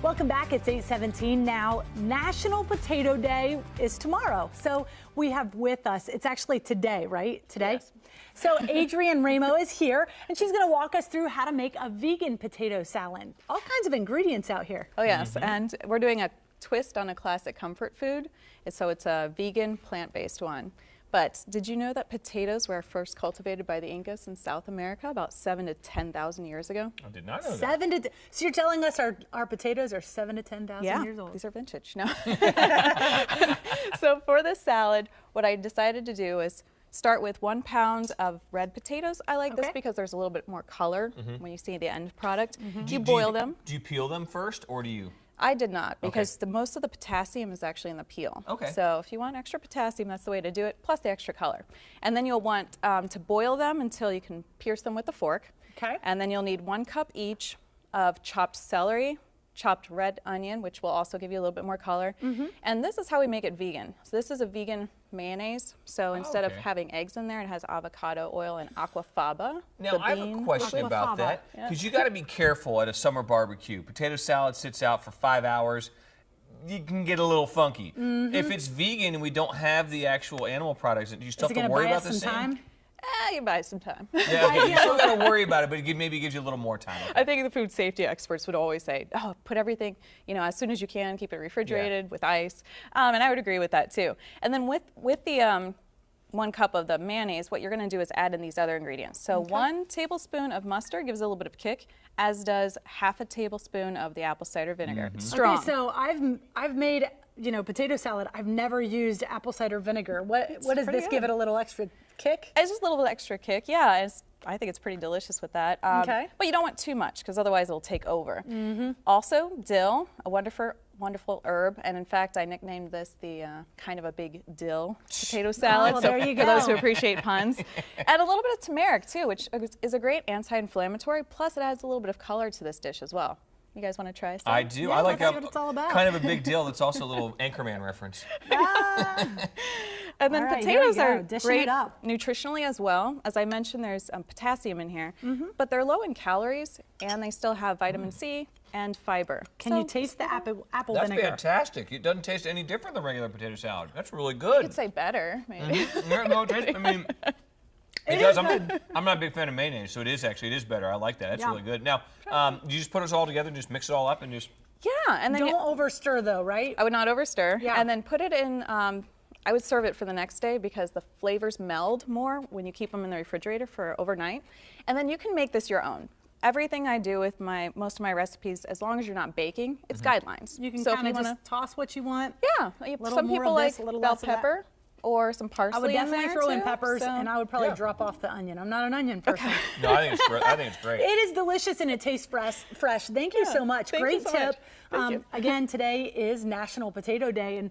Welcome back. It's 8:17 now. National Potato Day is tomorrow. So we have with us, it's actually today, right? Today? Yes. So Adrienne Raimo is here, and she's going to walk us through how to make a vegan potato salad. All kinds of ingredients out here. Oh yes, and we're doing a twist on a classic comfort food. So it's a vegan, plant-based one. But did you know that potatoes were first cultivated by the Incas in South America about 7,000 to 10,000 years ago? Oh, I did not know that. So you're telling us our potatoes are 7,000 to 10,000 years old? These are vintage. No. So for this salad, what I decided to do is start with 1 pound of red potatoes. I like this because there's a little bit more color when you see the end product. You boil them. Do you peel them first, or do you? I did not, because most of the potassium is actually in the peel. Okay. So if you want extra potassium, that's the way to do it, plus the extra color. And then you'll want to boil them until you can pierce them with a fork. Okay. And then you'll need 1 cup each of chopped celery, chopped red onion, which will also give you a little bit more color. And this is how we make it vegan. So this is a vegan mayonnaise. So instead of having eggs in there, it has avocado oil and aquafaba. Now, I have a question about that, because you got to be careful at a summer barbecue. Potato salad sits out for 5 hours. You can get a little funky. If it's vegan and we don't have the actual animal products, do you still have to worry about the same? You buy some time. Yeah, okay. You still got to worry about it, but it maybe gives you a little more time. I think the food safety experts would always say, oh, put everything, as soon as you can, keep it refrigerated with ice. And I would agree with that too. And then with the 1 cup of the mayonnaise, what you're going to do is add in these other ingredients. So 1 tablespoon of mustard gives a little bit of kick, as does ½ a tablespoon of the apple cider vinegar. It's strong. Okay, so I've made potato salad. I've never used apple cider vinegar. What does this give it a little extra kick? It's just a little bit extra kick, yeah. I think it's pretty delicious with that. But you don't want too much, because otherwise it'll take over. Also, dill, a wonderful herb, and in fact I nicknamed this the kind of a big dill potato salad. Well, there you go. For those who appreciate puns. And a little bit of turmeric too, which is a great anti-inflammatory, plus it adds a little bit of color to this dish as well. You guys want to try some? I do. Yeah, I like let's see what it's all about. Kind of a big deal. That's also a little Anchorman reference. And then All right, potatoes here we are go. Dishing great it up. nutritionally as well. As I mentioned, there's potassium in here, but they're low in calories, and they still have vitamin C and fiber. Can you taste the apple That's vinegar? fantastic. It doesn't taste any different than regular potato salad. That's really good. You could say better, maybe. No, I mean, it does. I'm not a big fan of mayonnaise, so it is better. I like that. That's really good. Now, you just put us all together and just mix it all up and just. Yeah, and then don't overstir though, right? I would not overstir. Yeah. And then put it in. I would serve it for the next day, because the flavors meld more when you keep them in the refrigerator for overnight. And then you can make this your own. Everything I do with most of my recipes, as long as you're not baking, it's guidelines. You can so kind of just toss what you want. Yeah, some people like bell pepper or some parsley. I would definitely throw in too, peppers, and I would probably drop off the onion. I'm not an onion person. No, I think it's great. I think it's great. It is delicious and it tastes fresh. Thank you so much. Thank Great you so tip. much. Thank you. Again, today is National Potato Day, and